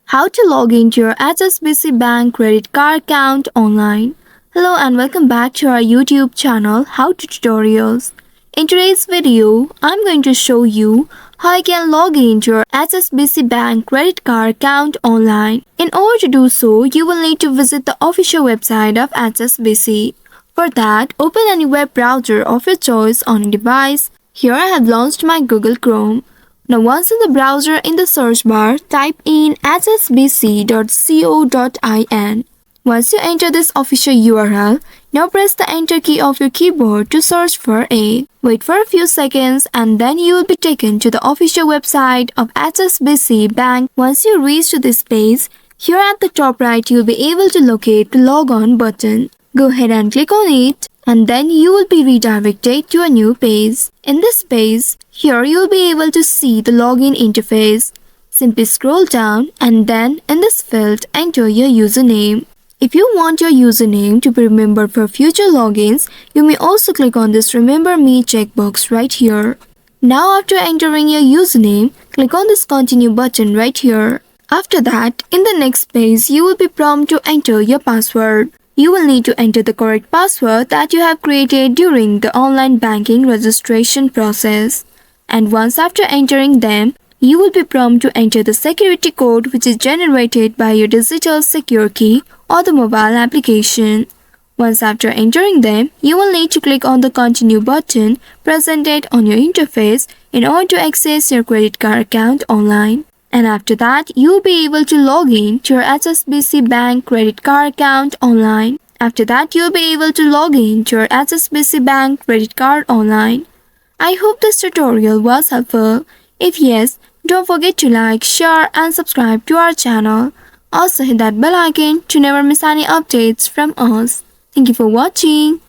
How to log into your HSBC Bank credit card account online. Hello and welcome back to our YouTube channel How to Tutorials. In today's video, I'm going to show you how you can log into your HSBC Bank credit card account online. In order to do so, you will need to visit the official website of HSBC. For that, open any web browser of your choice on your device. Here I have launched my Google Chrome. Now once in the browser, in the search bar, type in hsbc.co.in. Once you enter this official URL, now press the enter key of your keyboard to search for it. Wait for a few seconds and then you will be taken to the official website of HSBC Bank. Once you reach to this page, here at the top right you will be able to locate the log on button. Go ahead and click on it and then you will be redirected to a new page. In this page, here you will be able to see the login interface. Simply scroll down and then in this field enter your username. If you want your username to be remembered for future logins, you may also click on this Remember Me checkbox right here. Now after entering your username, click on this Continue button right here. After that, in the next page, you will be prompted to enter your password. You will need to enter the correct password that you have created during the online banking registration process. And once after entering them, you will be prompted to enter the security code which is generated by your digital secure key or the mobile application. Once after entering them, you will need to click on the Continue button presented on your interface in order to access your credit card account online. And after that, you will be able to log in to your HSBC Bank credit card account online. After that, you will be able to log in to your HSBC Bank credit card online. I hope this tutorial was helpful. If yes, don't forget to like, share and subscribe to our channel. Also hit that bell icon to never miss any updates from us. Thank you for watching.